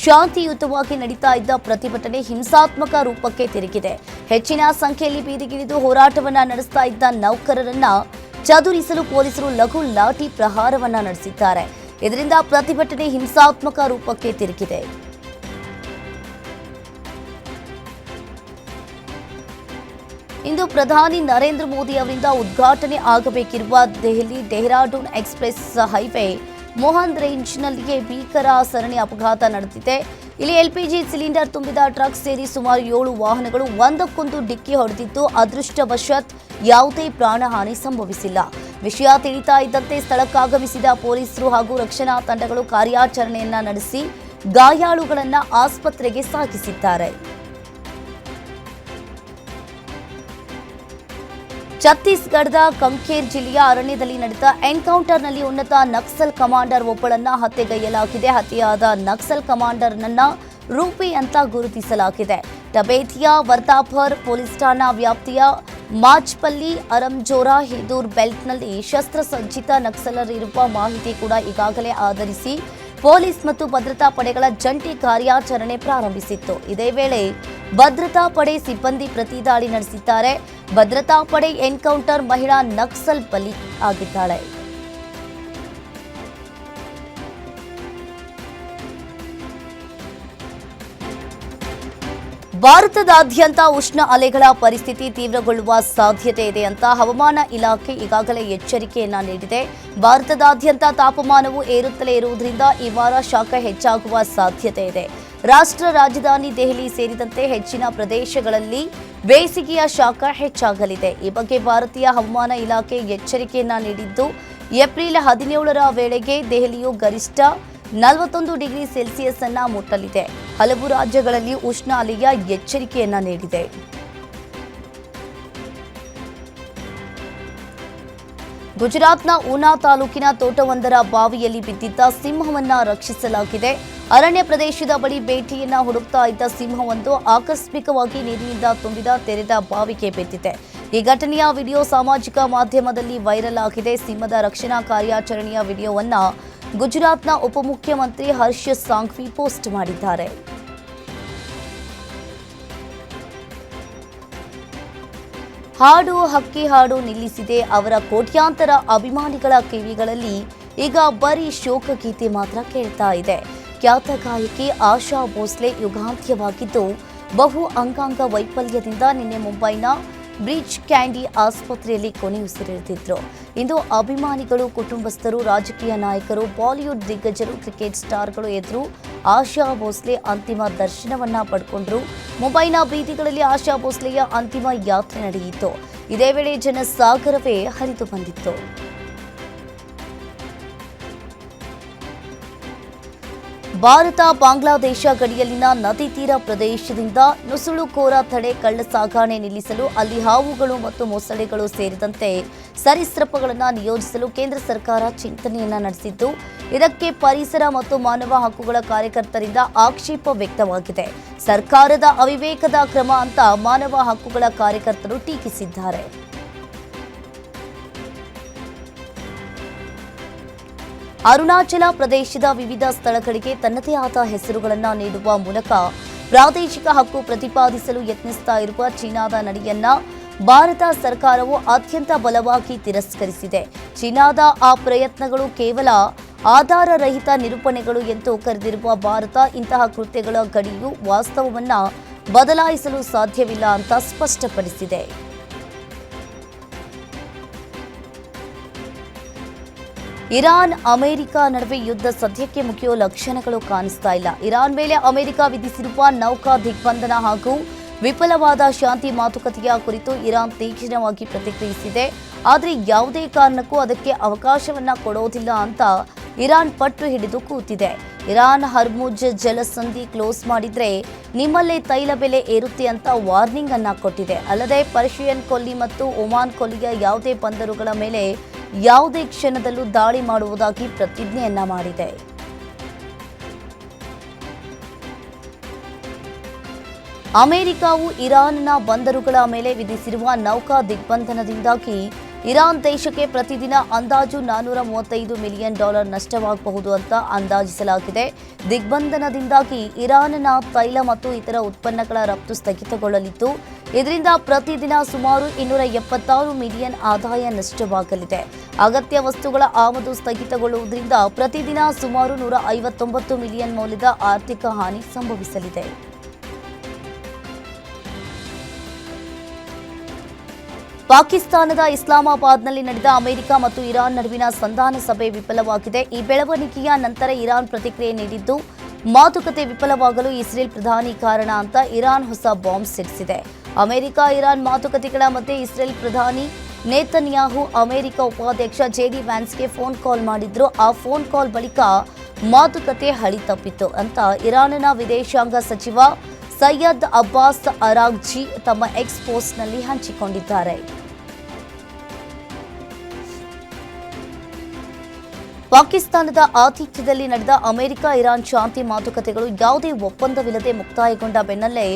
ಶಾಂತಿಯುತವಾಗಿ ನಡೀತಾ ಇದ್ದ ಪ್ರತಿಭಟನೆ ಹಿಂಸಾತ್ಮಕ ರೂಪಕ್ಕೆ ತಿರುಗಿದೆ. ಹೆಚ್ಚಿನ ಸಂಖ್ಯೆಯಲ್ಲಿ ಬೀದಿಗಿಳಿದು ಹೋರಾಟವನ್ನ ನಡೆಸ್ತಾ ಇದ್ದ ನೌಕರರನ್ನ ಚದುರಿಸಲು ಪೊಲೀಸರು ಲಘು ಲಾಠಿ ಪ್ರಹಾರವನ್ನ ನಡೆಸಿದ್ದಾರೆ. ಇದರಿಂದ ಪ್ರತಿಭಟನೆ ಹಿಂಸಾತ್ಮಕ ರೂಪಕ್ಕೆ ತಿರುಗಿದೆ. ಇಂದು ಪ್ರಧಾನಿ ನರೇಂದ್ರ ಮೋದಿ ಅವರಿಂದ ಉದ್ಘಾಟನೆ ಆಗಬೇಕಿರುವ ದೆಹಲಿ ಡೆಹ್ರಾಡೂನ್ ಎಕ್ಸ್ಪ್ರೆಸ್ ಹೈವೇ ಮೋಹನ್ ರೇಂಜ್ನಲ್ಲಿಯೇ ಭೀಕರ ಸರಣಿ ಅಪಘಾತ ನಡೆದಿದೆ. ಇಲ್ಲಿ ಎಲ್ಪಿಜಿ ಸಿಲಿಂಡರ್ ತುಂಬಿದ ಟ್ರಕ್ ಸೇರಿ ಸುಮಾರು 7 ವಾಹನಗಳು ಒಂದಕ್ಕೊಂದು ಡಿಕ್ಕಿ ಹೊಡೆದಿದ್ದು, ಅದೃಷ್ಟವಶಾತ್ ಯಾವುದೇ ಪ್ರಾಣಹಾನಿ ಸಂಭವಿಸಿಲ್ಲ. ವಿಷಯ ತಿಳಿತಾ ಇದ್ದಂತೆ ಸ್ಥಳಕ್ಕಾಗಮಿಸಿದ ಪೊಲೀಸರು ಹಾಗೂ ರಕ್ಷಣಾ ತಂಡಗಳು ಕಾರ್ಯಾಚರಣೆಯನ್ನ ನಡೆಸಿ ಗಾಯಾಳುಗಳನ್ನ ಆಸ್ಪತ್ರೆಗೆ ಸಾಗಿಸಿದ್ದಾರೆ. ಛತ್ತೀಸ್ಗಢದ ಕಂಕೇರ್ ಜಿಲ್ಲೆಯ ಅರಣ್ಯದಲ್ಲಿ ನಡೆದ ಎನ್ಕೌಂಟರ್ನಲ್ಲಿ ಉನ್ನತ ನಕ್ಸಲ್ ಕಮಾಂಡರ್ ಒಬ್ಬಳನ್ನ ಹತ್ಯೆಗೈಯಲಾಗಿದೆ. ಹತ್ಯೆಯಾದ ನಕ್ಸಲ್ ಕಮಾಂಡರ್ನನ್ನ ರೂಪಿ ಅಂತ ಗುರುತಿಸಲಾಗಿದೆ. ಟಬೇಥಿಯಾ ವರ್ತಾಪರ್ ಪೊಲೀಸ್ ಠಾಣಾ ವ್ಯಾಪ್ತಿಯ ಮಾಚ್ಪಲ್ಲಿ ಅರಂಜೋರಾ ಹಿದೂರ್ ಬೆಲ್ಟ್ನಲ್ಲಿ ಶಸ್ತ್ರಸಜ್ಜಿತ ನಕ್ಸಲರಿರುವ ಮಾಹಿತಿ ಕೂಡ ಈಗಾಗಲೇ ಆಧರಿಸಿ ಪೊಲೀಸ್ ಮತ್ತು ಭದ್ರತಾ ಪಡೆಗಳ ಜಂಟಿ ಕಾರ್ಯಾಚರಣೆ ಪ್ರಾರಂಭಿಸಿತ್ತು. ಇದೇ ವೇಳೆ ಭದ್ರತಾ ಪಡೆ ಸಿಬ್ಬಂದಿ ಪ್ರತಿದಾಳಿ ನಡೆಸಿದ್ದಾರೆ. ಭದ್ರತಾ ಪಡೆ ಎನ್ಕೌಂಟರ್ ಮಹಿಳಾ ನಕ್ಸಲ್ ಬಲಿ ಆಗಿದ್ದಾಳೆ. ಭಾರತದಾದ್ಯಂತ ಉಷ್ಣ ಅಲೆಗಳ ಪರಿಸ್ಥಿತಿ ತೀವ್ರಗೊಳ್ಳುವ ಸಾಧ್ಯತೆ ಇದೆ ಅಂತ ಹವಾಮಾನ ಇಲಾಖೆ ಈಗಾಗಲೇ ಎಚ್ಚರಿಕೆಯನ್ನ ನೀಡಿದೆ. ಭಾರತದಾದ್ಯಂತ ತಾಪಮಾನವು ಏರುತ್ತಲೇ ಇರುವುದರಿಂದ ಈ ವಾರ ಶಾಖ ಹೆಚ್ಚಾಗುವ ಸಾಧ್ಯತೆ ಇದೆ. ರಾಷ್ಟ್ರ ರಾಜಧಾನಿ ದೆಹಲಿ ಸೇರಿದಂತೆ ಹೆಚ್ಚಿನ ಪ್ರದೇಶಗಳಲ್ಲಿ ಬೇಸಿಗೆಯ ಶಾಖ ಹೆಚ್ಚಾಗಲಿದೆ. ಈ ಬಗ್ಗೆ ಭಾರತೀಯ ಹವಾಮಾನ ಇಲಾಖೆ ಎಚ್ಚರಿಕೆಯನ್ನ ನೀಡಿದ್ದು, ಏಪ್ರಿಲ್ 17ರ ವೇಳೆಗೆ ದೆಹಲಿಯು ಗರಿಷ್ಠ 41 ಡಿಗ್ರಿ ಸೆಲ್ಸಿಯಸ್ ಅನ್ನ ಮುಟ್ಟಲಿದೆ. ಹಲವು ರಾಜ್ಯಗಳಲ್ಲಿ ಉಷ್ಣ ಅಲೆಯ ಎಚ್ಚರಿಕೆಯನ್ನ ನೀಡಿದೆ. ಗುಜರಾತ್ನ ಊನಾ ತಾಲೂಕಿನ ತೋಟವೊಂದರ ಬಾವಿಯಲ್ಲಿ ಬಿದ್ದಿದ್ದ ಸಿಂಹವನ್ನ ರಕ್ಷಿಸಲಾಗಿದೆ. ಅರಣ್ಯ ಪ್ರದೇಶದ ಬಳಿ ಬೇಟೆಯನ್ನ ಹುಡುಕ್ತಾ ಇದ್ದ ಸಿಂಹವೊಂದು ಆಕಸ್ಮಿಕವಾಗಿ ನೀರಿನಿಂದ ತುಂಬಿದ ತೆರೆದ ಬಾವಿಗೆ ಬಿದ್ದಿದೆ. ಈ ಘಟನೆಯ ವಿಡಿಯೋ ಸಾಮಾಜಿಕ ಮಾಧ್ಯಮದಲ್ಲಿ ವೈರಲ್ ಆಗಿದೆ. ಸಿಂಹದ ರಕ್ಷಣಾ ಕಾರ್ಯಾಚರಣೆಯ ವಿಡಿಯೋವನ್ನು ಗುಜರಾತ್ನ ಉಪಮುಖ್ಯಮಂತ್ರಿ ಹರ್ಷ ಸಾಂಘ್ವಿ ಪೋಸ್ಟ್ ಮಾಡಿದ್ದಾರೆ. ಹಾಡು ಹಕ್ಕಿ ಹಾಡು ನಿಲ್ಲಿಸಿದೆ. ಅವರ ಕೋಟ್ಯಾಂತರ ಅಭಿಮಾನಿಗಳ ಕಿವಿಗಳಲ್ಲಿ ಈಗ ಬರೀ ಶೋಕಗೀತೆ ಮಾತ್ರ ಕೇಳ್ತಾ ಇದೆ. ಖ್ಯಾತ ಗಾಯಕಿ ಆಶಾ ಭೋಸ್ಲೆ ಯುಗಾಂತ್ಯವಾಗಿದ್ದು ಬಹು ಅಂಗಾಂಗ ವೈಫಲ್ಯದಿಂದ ನಿನ್ನೆ ಮುಂಬೈನ ಬ್ರಿಚ್ ಕ್ಯಾಂಡಿ ಆಸ್ಪತ್ರೆಯಲ್ಲಿ ಕೊನೆಯುಸಿರೆಳೆದಿದ್ರು. ಇಂದು ಅಭಿಮಾನಿಗಳು, ಕುಟುಂಬಸ್ಥರು, ರಾಜಕೀಯ ನಾಯಕರು, ಬಾಲಿವುಡ್ ದಿಗ್ಗಜರು, ಕ್ರಿಕೆಟ್ ಸ್ಟಾರ್ಗಳು ಎದುರು ಆಶಾ ಭೋಸ್ಲೆ ಅಂತಿಮ ದರ್ಶನವನ್ನ ಪಡ್ಕೊಂಡ್ರು. ಮುಂಬೈನ ಬೀದಿಗಳಲ್ಲಿ ಆಶಾ ಭೋಸ್ಲೆಯ ಅಂತಿಮ ಯಾತ್ರೆ ನಡೆಯಿತು. ಇದೇ ವೇಳೆ ಜನಸಾಗರವೇ ಹರಿದು ಬಂದಿತ್ತು. ಭಾರತ ಬಾಂಗ್ಲಾದೇಶ ಗಡಿಯಲ್ಲಿನ ನದಿ ತೀರ ಪ್ರದೇಶದಿಂದ ನುಸುಳುಕೋರ ತಡೆ ಕಳ್ಳ ಸಾಗಣೆ ನಿಲ್ಲಿಸಲು ಅಲ್ಲಿ ಹಾವುಗಳು ಮತ್ತು ಮೊಸಳೆಗಳು ಸೇರಿದಂತೆ ಸರೀಸೃಪಗಳನ್ನು ನಿಯೋಜಿಸಲು ಕೇಂದ್ರ ಸರ್ಕಾರ ಚಿಂತನೆಯನ್ನ ನಡೆಸಿದ್ದು, ಇದಕ್ಕೆ ಪರಿಸರ ಮತ್ತು ಮಾನವ ಹಕ್ಕುಗಳ ಕಾರ್ಯಕರ್ತರಿಂದ ಆಕ್ಷೇಪ ವ್ಯಕ್ತವಾಗಿದೆ. ಸರ್ಕಾರದ ಅವಿವೇಕದ ಕ್ರಮ ಅಂತ ಮಾನವ ಹಕ್ಕುಗಳ ಕಾರ್ಯಕರ್ತರು ಟೀಕಿಸಿದ್ದಾರೆ. ಅರುಣಾಚಲ ಪ್ರದೇಶದ ವಿವಿಧ ಸ್ಥಳಗಳಿಗೆ ತನ್ನದೇ ಆದ ಹೆಸರುಗಳನ್ನು ನೀಡುವ ಮೂಲಕ ಪ್ರಾದೇಶಿಕ ಹಕ್ಕು ಪ್ರತಿಪಾದಿಸಲು ಯತ್ನಿಸ್ತಾ ಇರುವ ಚೀನಾದ ನಡೆಯನ್ನ ಭಾರತ ಸರ್ಕಾರವು ಅತ್ಯಂತ ಬಲವಾಗಿ ತಿರಸ್ಕರಿಸಿದೆ. ಚೀನಾದ ಆ ಪ್ರಯತ್ನಗಳು ಕೇವಲ ಆಧಾರರಹಿತ ನಿರೂಪಣೆಗಳು ಎಂದು ಕರೆದಿರುವ ಭಾರತ ಇಂತಹ ಕೃತ್ಯಗಳ ಗಡಿಯು ವಾಸ್ತವವನ್ನು ಬದಲಾಯಿಸಲು ಸಾಧ್ಯವಿಲ್ಲ ಅಂತ ಸ್ಪಷ್ಟಪಡಿಸಿದೆ. ಇರಾನ್ ಅಮೆರಿಕ ನಡುವೆ ಯುದ್ಧ ಸದ್ಯಕ್ಕೆ ಮುಗಿಯೋ ಲಕ್ಷಣಗಳು ಕಾಣಿಸ್ತಾ ಇಲ್ಲ. ಇರಾನ್ ಮೇಲೆ ಅಮೆರಿಕ ವಿಧಿಸಿರುವ ನೌಕಾ ದಿಗ್ಬಂಧನ ಹಾಗೂ ವಿಫಲವಾದ ಶಾಂತಿ ಮಾತುಕತೆಯ ಕುರಿತು ಇರಾನ್ ತೀಕ್ಷ್ಣವಾಗಿ ಪ್ರತಿಕ್ರಿಯಿಸಿದೆ. ಆದರೆ ಯಾವುದೇ ಕಾರಣಕ್ಕೂ ಅದಕ್ಕೆ ಅವಕಾಶವನ್ನ ಕೊಡೋದಿಲ್ಲ ಅಂತ ಇರಾನ್ ಪಟ್ಟು ಹಿಡಿದು ಕೂತಿದೆ. ಇರಾನ್ ಹರ್ಮುಜ್ ಜಲಸಂಧಿ ಕ್ಲೋಸ್ ಮಾಡಿದ್ರೆ ನಿಮ್ಮಲ್ಲೇ ತೈಲ ಬೆಲೆ ಏರುತ್ತೆ ಅಂತ ವಾರ್ನಿಂಗ್ ಅನ್ನ ಕೊಟ್ಟಿದೆ. ಅಲ್ಲದೆ ಪರ್ಷಿಯನ್ ಕೊಲ್ಲಿ ಮತ್ತು ಒಮಾನ್ ಕೊಲ್ಲಿಯ ಯಾವುದೇ ಬಂದರುಗಳ ಮೇಲೆ ಯಾವುದೇ ಕ್ಷಣದಲ್ಲೂ ದಾಳಿ ಮಾಡುವುದಾಗಿ ಪ್ರತಿಜ್ಞೆಯನ್ನ ಮಾಡಿದೆ. ಅಮೆರಿಕವು ಇರಾನ್ನ ಬಂದರುಗಳ ಮೇಲೆ ವಿಧಿಸಿರುವ ನೌಕಾ ದಿಗ್ಬಂಧನದಿಂದಾಗಿ ಇರಾನ್ ದೇಶಕ್ಕೆ ಪ್ರತಿದಿನ ಅಂದಾಜು $435 ಮಿಲಿಯನ್ ನಷ್ಟವಾಗಬಹುದು ಅಂತ ಅಂದಾಜಿಸಲಾಗಿದೆ. ದಿಗ್ಬಂಧನದಿಂದಾಗಿ ಇರಾನ್ನ ತೈಲ ಮತ್ತು ಇತರ ಉತ್ಪನ್ನಗಳ ರಫ್ತು ಸ್ಥಗಿತಗೊಳ್ಳಲಿದ್ದು, ಇದರಿಂದ ಪ್ರತಿದಿನ ಸುಮಾರು $276 ಮಿಲಿಯನ್ ಆದಾಯ ನಷ್ಟವಾಗಲಿದೆ. ಅಗತ್ಯ ವಸ್ತುಗಳ ಆಮದು ಸ್ಥಗಿತಗೊಳ್ಳುವುದರಿಂದ ಪ್ರತಿದಿನ ಸುಮಾರು $159 ಮಿಲಿಯನ್ ಮೌಲ್ಯದ ಆರ್ಥಿಕ ಹಾನಿ ಸಂಭವಿಸಲಿದೆ. ಪಾಕಿಸ್ತಾನದ ಇಸ್ಲಾಮಾಬಾದ್ನಲ್ಲಿ ನಡೆದ ಅಮೆರಿಕ ಮತ್ತು ಇರಾನ್ ನಡುವಿನ ಸಂಧಾನ ಸಭೆ ವಿಫಲವಾಗಿದೆ. ಈ ಬೆಳವಣಿಗೆಯ ನಂತರ ಇರಾನ್ ಪ್ರತಿಕ್ರಿಯೆ ನೀಡಿದ್ದು, ಮಾತುಕತೆ ವಿಫಲವಾಗಲು ಇಸ್ರೇಲ್ ಪ್ರಧಾನಿ ಕಾರಣ ಅಂತ ಇರಾನ್ ಹೊಸ ಬಾಂಬ್ ಸಿಡಿಸಿದೆ. ಅಮೆರಿಕ ಇರಾನ್ ಮಾತುಕತೆಗಳ ಮಧ್ಯೆ ಇಸ್ರೇಲ್ ಪ್ರಧಾನಿ ನೇತನ್ಯಾಹು ಅಮೆರಿಕ ಉಪಾಧ್ಯಕ್ಷ ಜೆಡಿ ವ್ಯಾನ್ಸ್ಗೆ ಫೋನ್ ಕಾಲ್ ಮಾಡಿದ್ರು. ಆ ಫೋನ್ ಕಾಲ್ ಬಳಿಕ ಮಾತುಕತೆ ಹಳಿ ತಪ್ಪಿತು ಅಂತ ಇರಾನ್ನ ವಿದೇಶಾಂಗ ಸಚಿವ ಸೈಯದ್ ಅಬ್ಬಾಸ್ ಅರಾಗ್ಜಿ ತಮ್ಮ ಎಕ್ಸ್ ಪೋಸ್ಟ್ನಲ್ಲಿ ಹಂಚಿಕೊಂಡಿದ್ದಾರೆ. ಪಾಕಿಸ್ತಾನದ ಆತಿಥ್ಯದಲ್ಲಿ ನಡೆದ ಅಮೆರಿಕ ಇರಾನ್ ಶಾಂತಿ ಮಾತುಕತೆಗಳು ಯಾವುದೇ ಒಪ್ಪಂದವಿಲ್ಲದೆ ಮುಕ್ತಾಯಗೊಂಡ ಬೆನ್ನಲ್ಲೇ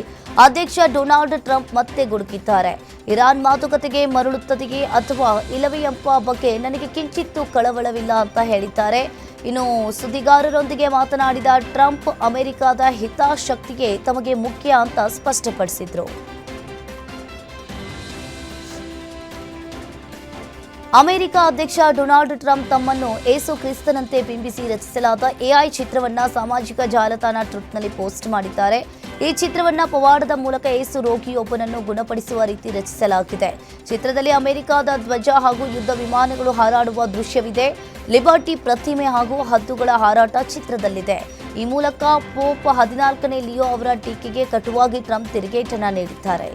ಅಧ್ಯಕ್ಷ ಡೊನಾಲ್ಡ್ ಟ್ರಂಪ್ ಮತ್ತೆ ಗುಡುಕಿದ್ದಾರೆ. ಇರಾನ್ ಮಾತುಕತೆಗೆ ಮರಳುತ್ತದೆಯೇ ಅಥವಾ ಇಲ್ಲವೇ ಎಂಬ ಬಗ್ಗೆ ನನಗೆ ಕಿಂಚಿತ್ತೂ ಕಳವಳವಿಲ್ಲ ಅಂತ ಹೇಳಿದ್ದಾರೆ. ಇನ್ನು ಸುದ್ದಿಗಾರರೊಂದಿಗೆ ಮಾತನಾಡಿದ ಟ್ರಂಪ್ ಅಮೆರಿಕದ ಹಿತಾಸಕ್ತಿಗೆ ತಮಗೆ ಮುಖ್ಯ ಅಂತ ಸ್ಪಷ್ಟಪಡಿಸಿದರು. ಅಮೆರಿಕ ಅಧ್ಯಕ್ಷ ಡೊನಾಲ್ಡ್ ಟ್ರಂಪ್ ತಮ್ಮನ್ನು ಏಸು ಕ್ರಿಸ್ತನಂತೆ ಬಿಂಬಿಸಿ ರಚಿಸಲಾದ ಎಐ ಚಿತ್ರವನ್ನ ಸಾಮಾಜಿಕ ಜಾಲತಾಣ ಟ್ರುತ್ನಲ್ಲಿ ಪೋಸ್ಟ್ ಮಾಡಿದ್ದಾರೆ. ಈ ಚಿತ್ರವನ್ನ ಪವಾಡದ ಮೂಲಕ ಏಸು ರೋಗಿಯೊಬ್ಬನನ್ನು ಗುಣಪಡಿಸುವ ರೀತಿ ರಚಿಸಲಾಗಿದೆ. ಚಿತ್ರದಲ್ಲಿ ಅಮೆರಿಕದ ಧ್ವಜ ಹಾಗೂ ಯುದ್ಧ ವಿಮಾನಗಳು ಹಾರಾಡುವ ದೃಶ್ಯವಿದೆ. ಲಿಬರ್ಟಿ ಪ್ರತಿಮೆ ಹಾಗೂ ಹದ್ದುಗಳ ಹಾರಾಟ ಚಿತ್ರದಲ್ಲಿದೆ. ಈ ಮೂಲಕ ಪೋಪ್ 14ನೇ ಲಿಯೋ ಅವರ ಟೀಕೆಗೆ ಕಟುವಾಗಿ ಟ್ರಂಪ್ ತಿರುಗೇಟನ್ನ ನೀಡಿದ್ದಾರೆ.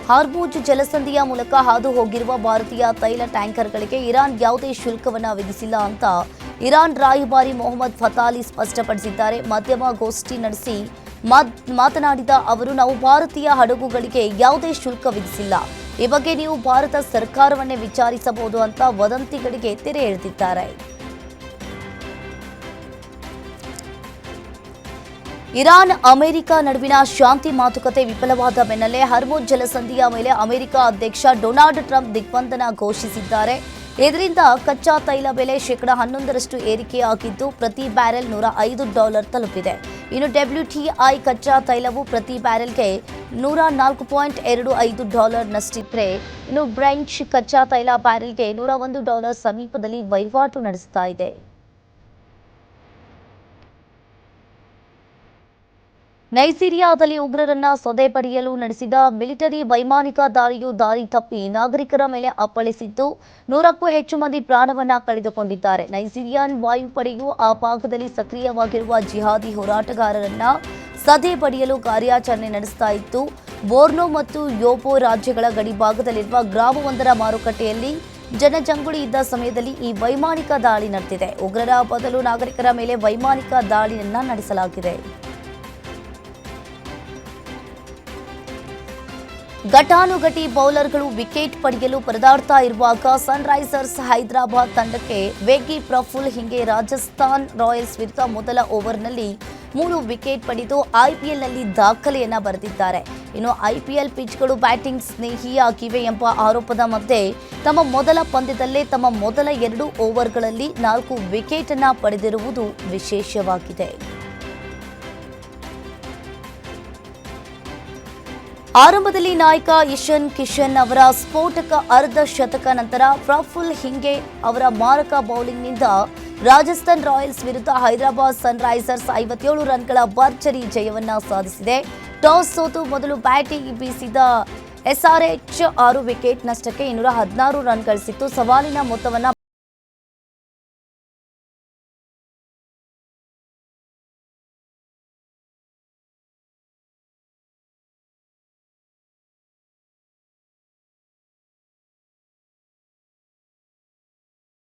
ಹಾರ್ಮುಜ್ ಜಲಸಂಧಿಯ ಮೂಲಕ ಹಾದು ಹೋಗಿರುವ ಭಾರತೀಯ ತೈಲ ಟ್ಯಾಂಕರ್ಗಳಿಗೆ ಇರಾನ್ ಯಾವುದೇ ಶುಲ್ಕವನ್ನು ವಿಧಿಸಿಲ್ಲ ಅಂತ ಇರಾನ್ ರಾಯಭಾರಿ ಮೊಹಮ್ಮದ್ ಫತಾಲಿ ಸ್ಪಷ್ಟಪಡಿಸಿದ್ದಾರೆ. ಮಾಧ್ಯಮಗೋಷ್ಠಿ ನಡೆಸಿ ಮಾತನಾಡಿದ ಅವರು, ನಾವು ಭಾರತೀಯ ಹಡಗುಗಳಿಗೆ ಯಾವುದೇ ಶುಲ್ಕ ವಿಧಿಸಿಲ್ಲ. ಈ ಬಗ್ಗೆ ನೀವು ಭಾರತ ಸರ್ಕಾರವನ್ನೇ ವಿಚಾರಿಸಬಹುದು ಅಂತ ವದಂತಿಗಳಿಗೆ ತೆರೆ ಎಳೆದಿದ್ದಾರೆ. ಇರಾನ್ ಅಮೆರಿಕ ನಡುವಿನ ಶಾಂತಿ ಮಾತುಕತೆ ವಿಫಲವಾದ ಬೆನ್ನಲ್ಲೇ ಹರ್ಮುಜ್ ಜಲಸಂಧಿಯ ಮೇಲೆ ಅಮೆರಿಕ ಅಧ್ಯಕ್ಷ ಡೊನಾಲ್ಡ್ ಟ್ರಂಪ್ ದಿಗ್ಬಂಧನ ಘೋಷಿಸಿದ್ದಾರೆ. ಇದರಿಂದ ಕಚ್ಚಾ ತೈಲ ಬೆಲೆ ಶೇಕಡ 11ರಷ್ಟು ಏರಿಕೆಯಾಗಿದ್ದು ಪ್ರತಿ ಬ್ಯಾರೆಲ್ $105 ತಲುಪಿದೆ. ಇನ್ನು WTI ಕಚ್ಚಾ ತೈಲವು ಪ್ರತಿ ಬ್ಯಾರೆಲ್ಗೆ $104.25ನಷ್ಟಿದ್ರೆ, ಇನ್ನು ಬ್ರೆಂಟ್ ಕಚ್ಚಾ ತೈಲ ಬ್ಯಾರೆಲ್ಗೆ $101 ಸಮೀಪದಲ್ಲಿ ವಹಿವಾಟು ನಡೆಸ್ತಾ ಇದೆ. ನೈಜೀರಿಯಾದಲ್ಲಿ ಉಗ್ರರನ್ನ ಸದೆ ಪಡೆಯಲು ನಡೆಸಿದ ಮಿಲಿಟರಿ ವೈಮಾನಿಕ ದಾಳಿಯು ದಾರಿ ತಪ್ಪಿ ನಾಗರಿಕರ ಮೇಲೆ ಅಪ್ಪಳಿಸಿದ್ದು 100ಕ್ಕೂ ಹೆಚ್ಚು ಮಂದಿ ಪ್ರಾಣವನ್ನ ಕಳೆದುಕೊಂಡಿದ್ದಾರೆ. ನೈಜೀರಿಯನ್ ವಾಯುಪಡೆಯು ಆ ಭಾಗದಲ್ಲಿ ಸಕ್ರಿಯವಾಗಿರುವ ಜಿಹಾದಿ ಹೋರಾಟಗಾರರನ್ನ ಸದೆ ಪಡೆಯಲು ಕಾರ್ಯಾಚರಣೆ ನಡೆಸ್ತಾ ಇತ್ತು. ಬೋರ್ನೋ ಮತ್ತು ಯೋಬೋ ರಾಜ್ಯಗಳ ಗಡಿಭಾಗದಲ್ಲಿರುವ ಗ್ರಾಮವೊಂದರ ಮಾರುಕಟ್ಟೆಯಲ್ಲಿ ಜನಜಂಗುಳಿ ಇದ್ದ ಸಮಯದಲ್ಲಿ ಈ ವೈಮಾನಿಕ ದಾಳಿ ನಡೆದಿದೆ. ಉಗ್ರರ ಬದಲು ನಾಗರಿಕರ ಮೇಲೆ ವೈಮಾನಿಕ ದಾಳಿಯನ್ನ ನಡೆಸಲಾಗಿದೆ. ಘಟಾನುಘಟಿ ಬೌಲರ್ಗಳು ವಿಕೆಟ್ ಪಡೆಯಲು ಪರದಾಡ್ತಾ ಇರುವಾಗ ಸನ್ರೈಸರ್ಸ್ ಹೈದರಾಬಾದ್ ತಂಡಕ್ಕೆ ವೇಗಿ ಪ್ರಫುಲ್ ಹಿಂಗೆ ರಾಜಸ್ಥಾನ್ ರಾಯಲ್ಸ್ ವಿರುದ್ಧ ಮೊದಲ ಓವರ್ನಲ್ಲಿ 3 ವಿಕೆಟ್ ಪಡೆದು ಐಪಿಎಲ್ನಲ್ಲಿ ದಾಖಲೆಯನ್ನ ಬರೆದಿದ್ದಾರೆ. ಇನ್ನು ಐಪಿಎಲ್ ಪಿಚ್ಗಳು ಬ್ಯಾಟಿಂಗ್ ಸ್ನೇಹಿಯಾಗಿವೆ ಎಂಬ ಆರೋಪದ ಮಧ್ಯೆ ತಮ್ಮ ಮೊದಲ ಪಂದ್ಯದಲ್ಲೇ ತಮ್ಮ ಮೊದಲ 2 ಓವರ್ಗಳಲ್ಲಿ 4 ವಿಕೆಟ್ ಅನ್ನ ಪಡೆದಿರುವುದು ವಿಶೇಷವಾಗಿದೆ. ಆರಂಭದಲ್ಲಿ ನಾಯಕ ಇಶಾನ್ ಕಿಶನ್ ಅವರ ಸ್ಫೋಟಕ ಅರ್ಧ ಶತಕ ನಂತರ ಪ್ರಫುಲ್ ಹಿಂಗೆ ಅವರ ಮಾರಕ ಬೌಲಿಂಗ್ನಿಂದ ರಾಜಸ್ಥಾನ್ ರಾಯಲ್ಸ್ ವಿರುದ್ಧ ಹೈದರಾಬಾದ್ ಸನ್ರೈಸರ್ಸ್ 57 ರನ್ಗಳ ಭರ್ಜರಿ ಜಯವನ್ನ ಸಾಧಿಸಿದೆ. ಟಾಸ್ ಸೋತು ಮೊದಲು ಬ್ಯಾಟಿಂಗ್ ಬೀಸಿದ SRH 6 ವಿಕೆಟ್ ನಷ್ಟಕ್ಕೆ 216 ರನ್ ಗಳಿಸಿತ್ತು. ಸವಾಲಿನ ಮೊತ್ತವನ್ನ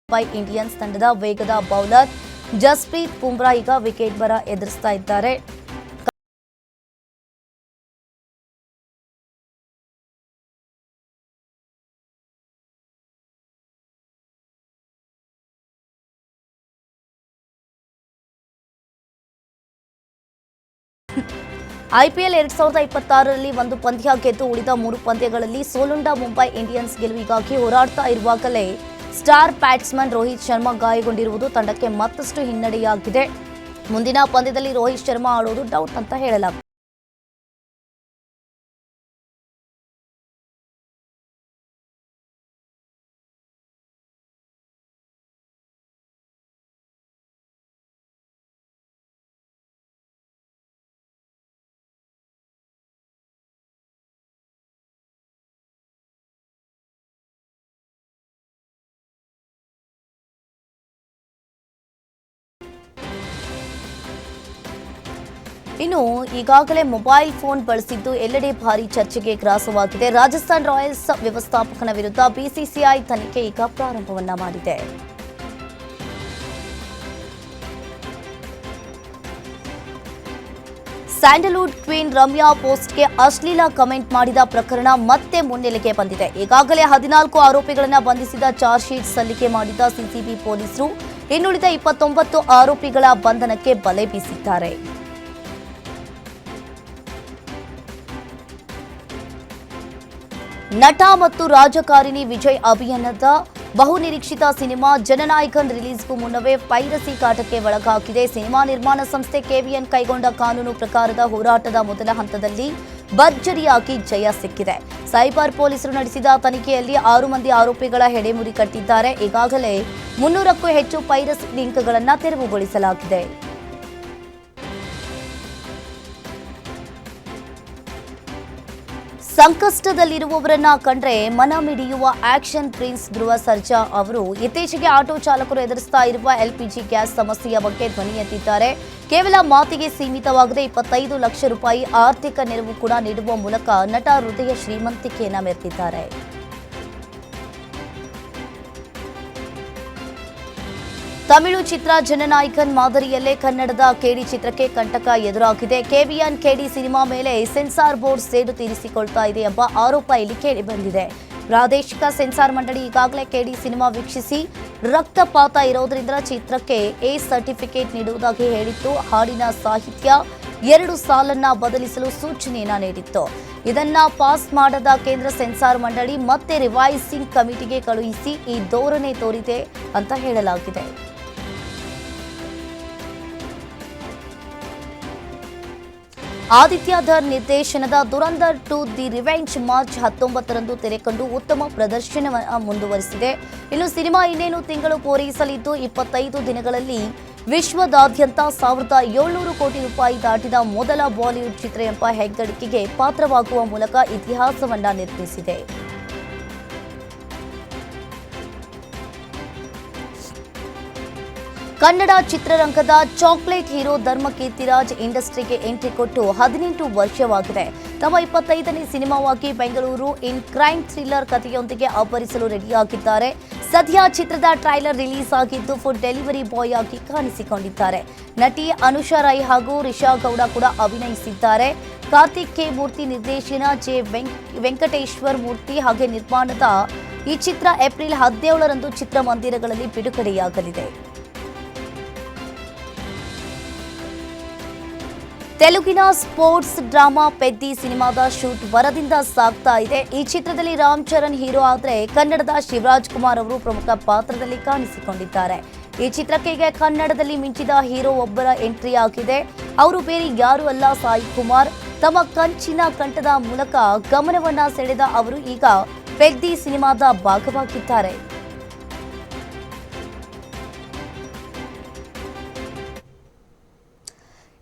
ಮುಂಬೈ ಇಂಡಿಯನ್ಸ್ ತಂಡದ ವೇಗದ ಬೌಲರ್ ಜಸ್ಪ್ರೀತ್ ಬುಮ್ರಾ ಈಗ ವಿಕೆಟ್ ಬರ ಎದುರಿಸ್ತಾ ಇದ್ದಾರೆ. ಐಪಿಎಲ್ 2026ರಲ್ಲಿ ಒಂದು ಪಂದ್ಯ ಗೆದ್ದು ಉಳಿದ 3 ಪಂದ್ಯಗಳಲ್ಲಿ ಸೋಲುಂಡ ಮುಂಬೈ ಇಂಡಿಯನ್ಸ್ ಗೆಲುವಿಗಾಗಿ ಹೋರಾಡ್ತಾ ಇರುವಾಗಲೇ ಸ್ಟಾರ್ ಬ್ಯಾಟ್ಸ್ಮನ್ ರೋಹಿತ್ ಶರ್ಮಾ ಗಾಯಗೊಂಡಿರುವುದು ತಂಡಕ್ಕೆ ಮತ್ತಷ್ಟು ಹಿನ್ನಡೆಯಾಗಿದೆ. ಮುಂದಿನ ಪಂದ್ಯದಲ್ಲಿ ರೋಹಿತ್ ಶರ್ಮಾ ಆಡೋದು ಡೌಟ್ ಅಂತ ಹೇಳಲಾಗಿದೆ. ಇನ್ನು ಈಗಾಗಲೇ ಮೊಬೈಲ್ ಫೋನ್ ಬಳಸಿದ್ದು ಎಲ್ಲೆಡೆ ಭಾರಿ ಚರ್ಚೆಗೆ ಗ್ರಾಸವಾಗಿದೆ. ರಾಜಸ್ಥಾನ್ ರಾಯಲ್ಸ್ ವ್ಯವಸ್ಥಾಪಕನ ವಿರುದ್ಧ ಬಿಸಿಸಿಐ ತನಿಖೆ ಈಗ ಪ್ರಾರಂಭವನ್ನ ಮಾಡಿದೆ. ಸ್ಯಾಂಡಲ್ವುಡ್ ಕ್ವೀನ್ ರಮ್ಯಾ ಪೋಸ್ಟ್ಗೆ ಅಶ್ಲೀಲ ಕಮೆಂಟ್ ಮಾಡಿದ ಪ್ರಕರಣ ಮತ್ತೆ ಮುನ್ನೆಲೆಗೆ ಬಂದಿದೆ. ಈಗಾಗಲೇ 14 ಆರೋಪಿಗಳನ್ನು ಬಂಧಿಸಿದ ಚಾರ್ಜ್ ಶೀಟ್ ಸಲ್ಲಿಕೆ ಮಾಡಿದ ಸಿಸಿಬಿ ಪೊಲೀಸರು ಇನ್ನುಳಿದ 29 ಆರೋಪಿಗಳ ಬಂಧನಕ್ಕೆ ಬಲೆ ಬೀಸಿದ್ದಾರೆ. ನಟ ಮತ್ತು ರಾಜಕಾರಿಣಿ ವಿಜಯ್ ಅಭಿನಯದ ಬಹುನಿರೀಕ್ಷಿತ ಸಿನಿಮಾ ಜನನಾಯಕನ್ ರಿಲೀಸ್ಗೂ ಮುನ್ನವೇ ಪೈರಸಿ ಕಾಟಕ್ಕೆ ಒಳಗಾಗಿದೆ. ಸಿನಿಮಾ ನಿರ್ಮಾಣ ಸಂಸ್ಥೆ ಕೆವಿಎನ್ ಕೈಗೊಂಡ ಕಾನೂನು ಪ್ರಕಾರದ ಹೋರಾಟದ ಮೊದಲ ಹಂತದಲ್ಲಿ ಭರ್ಜರಿಯಾಗಿ ಜಯ ಸಿಕ್ಕಿದೆ. ಸೈಬರ್ ಪೊಲೀಸರು ನಡೆಸಿದ ತನಿಖೆಯಲ್ಲಿ 6 ಮಂದಿ ಆರೋಪಿಗಳ ಹೆಡೆಮುರಿ ಕಟ್ಟಿದ್ದಾರೆ. ಈಗಾಗಲೇ 300ಕ್ಕೂ ಹೆಚ್ಚು ಪೈರಸಿ ಲಿಂಕ್ಗಳನ್ನು ತೆರವುಗೊಳಿಸಲಾಗಿದೆ. ಸಂಕಷ್ಟದಲ್ಲಿರುವವರನ್ನ ಕಂಡ್ರೆ ಮನ ಮಿಡಿಯುವ ಆಕ್ಷನ್ ಪ್ರಿನ್ಸ್ ಧ್ರುವ ಸರ್ಜಾ ಅವರು ಇತ್ತೀಚೆಗೆ ಆಟೋ ಚಾಲಕರು ಎದುರಿಸ್ತಾ ಇರುವ LPG ಗ್ಯಾಸ್ ಸಮಸ್ಯೆಯ ಬಗ್ಗೆ ಧ್ವನಿ ಎತ್ತಿದ್ದಾರೆ. ಕೇವಲ ಮಾತಿಗೆ ಸೀಮಿತವಾಗದೆ 25 ಲಕ್ಷ ರೂಪಾಯಿ ಆರ್ಥಿಕ ನೆರವು ಕೂಡ ನೀಡುವ ಮೂಲಕ ನಟ ಹೃದಯ ಶ್ರೀಮಂತಿಕೆಯನ್ನ ಮೆರೆದಿದ್ದಾರೆ. ತಮಿಳು ಚಿತ್ರ ಜನನಾಯಕನ್ ಮಾದರಿಯಲ್ಲೇ ಕನ್ನಡದ ಕೇಡಿ ಚಿತ್ರಕ್ಕೆ ಕಂಟಕ ಎದುರಾಗಿದೆ. ಕೆವಿಎನ್ ಕೇಡಿ ಸಿನಿಮಾ ಮೇಲೆ ಸೆನ್ಸಾರ್ ಬೋರ್ಡ್ ಸೇಡು ತೀರಿಸಿಕೊಳ್ತಾ ಇದೆ ಎಂಬ ಆರೋಪ ಇಲ್ಲಿ ಕೇಳಿಬಂದಿದೆ. ಪ್ರಾದೇಶಿಕ ಸೆನ್ಸಾರ್ ಮಂಡಳಿ ಈಗಾಗಲೇ ಕೇಡಿ ಸಿನಿಮಾ ವೀಕ್ಷಿಸಿ ರಕ್ತಪಾತ ಇರೋದ್ರಿಂದ ಚಿತ್ರಕ್ಕೆ ಎ ಸರ್ಟಿಫಿಕೇಟ್ ನೀಡುವುದಾಗಿ ಹೇಳಿತ್ತು. ಹಾಡಿನ ಸಾಹಿತ್ಯ 2 ಸಾಲನ್ನ ಬದಲಿಸಲು ಸೂಚನೆಯನ್ನ ನೀಡಿತ್ತು. ಇದನ್ನ ಪಾಸ್ ಮಾಡದ ಕೇಂದ್ರ ಸೆನ್ಸಾರ್ ಮಂಡಳಿ ಮತ್ತೆ ರಿವೈಸಿಂಗ್ ಕಮಿಟಿಗೆ ಕಳುಹಿಸಿ ಈ ಧೋರಣೆ ತೋರಿದೆ ಅಂತ ಹೇಳಲಾಗಿದೆ. ಆದಿತ್ಯ ಧರ್ ನಿರ್ದೇಶನದ ದುರಂಧರ್ 2 ದಿ ರಿವೆಂಜ್ ಮಾರ್ಚ್ 19ರಂದು ತೆರೆಕಂಡು ಉತ್ತಮ ಪ್ರದರ್ಶನವನ್ನು ಮುಂದುವರಿಸಿದೆ. ಇನ್ನು ಸಿನಿಮಾ ಇನ್ನೇನು ತಿಂಗಳು ಪೂರೈಸಲಿದ್ದು 25 ದಿನಗಳಲ್ಲಿ ವಿಶ್ವದಾದ್ಯಂತ 1700 ಕೋಟಿ ರೂಪಾಯಿ ದಾಟಿದ ಮೊದಲ ಬಾಲಿವುಡ್ ಚಿತ್ರ ಎಂಬ ಹೆಗ್ಗಳಿಕೆಗೆ ಪಾತ್ರವಾಗುವ ಮೂಲಕ ಇತಿಹಾಸವನ್ನ ನಿರ್ಮಿಸಿದೆ. ಕನ್ನಡ ಚಿತ್ರರಂಗದ ಚಾಕ್ಲೇಟ್ ಹೀರೋ ಧರ್ಮಕೀರ್ತಿರಾಜ್ ಇಂಡಸ್ಟ್ರಿಗೆ ಎಂಟ್ರಿ ಕೊಟ್ಟು 18 ವರ್ಷವಾಗಿದೆ. ತಮ್ಮ 25ನೇ ಸಿನಿಮಾವಾಗಿ ಬೆಂಗಳೂರು ಇನ್ ಕ್ರೈಮ್ ಥ್ರಿಲ್ಲರ್ ಕಥೆಯೊಂದಿಗೆ ಅಬ್ಬರಿಸಲು ರೆಡಿಯಾಗಿದ್ದಾರೆ. ಸದ್ಯ ಚಿತ್ರದ ಟ್ರೈಲರ್ ರಿಲೀಸ್ ಆಗಿದ್ದು ಫುಡ್ ಡೆಲಿವರಿ ಬಾಯ್ ಆಗಿ ಕಾಣಿಸಿಕೊಂಡಿದ್ದಾರೆ. ನಟಿ ಅನುಷಾ ರೈ ಹಾಗೂ ರಿಷಾ ಗೌಡ ಕೂಡ ಅಭಿನಯಿಸಿದ್ದಾರೆ. ಕಾರ್ತಿಕ್ ಕೆ ಮೂರ್ತಿ ನಿರ್ದೇಶನ, ಜೆ ವೆಂಕಟೇಶ್ವರ್ ಮೂರ್ತಿ ಹಾಗೆ ನಿರ್ಮಾಣದ ಈ ಚಿತ್ರ ಏಪ್ರಿಲ್ 17ರಂದು ಚಿತ್ರಮಂದಿರಗಳಲ್ಲಿ ಬಿಡುಗಡೆಯಾಗಲಿದೆ. ತೆಲುಗಿನ ಸ್ಪೋರ್ಟ್ಸ್ ಡ್ರಾಮಾ ಪೆದ್ದಿ ಸಿನಿಮಾದ ಶೂಟ್ ವರದಿಂದ ಸಾಗ್ತಾ ಇದೆ. ಈ ಚಿತ್ರದಲ್ಲಿ ರಾಮ್ ಚರಣ್ ಹೀರೋ ಆದರೆ ಕನ್ನಡದ ಶಿವರಾಜ್ ಕುಮಾರ್ ಅವರು ಪ್ರಮುಖ ಪಾತ್ರದಲ್ಲಿ ಕಾಣಿಸಿಕೊಂಡಿದ್ದಾರೆ. ಈ ಚಿತ್ರಕ್ಕೆ ಈಗ ಕನ್ನಡದಲ್ಲಿ ಮಿಂಚಿದ ಹೀರೋ ಒಬ್ಬರ ಎಂಟ್ರಿ ಆಗಿದೆ. ಅವರು ಬೇರೆ ಯಾರೂ ಅಲ್ಲ, ಸಾಯಿ ಕುಮಾರ್. ತಮ್ಮ ಕಂಚಿನ ಕಂಠದ ಮೂಲಕ ಗಮನವನ್ನ ಸೆಳೆದ ಅವರು ಈಗ ಪೆದ್ದಿ ಸಿನಿಮಾದ ಭಾಗವಾಗಿದ್ದಾರೆ.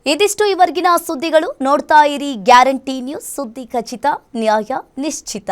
ಇದಿಷ್ಟು ಇವರೆಗಿನ ಸುದ್ದಿಗಳು. ನೋಡ್ತಾ ಇರಿ ಗ್ಯಾರಂಟಿ ನ್ಯೂಸ್, ಸುದ್ದಿ ಖಚಿತ, ನ್ಯಾಯ ನಿಶ್ಚಿತ.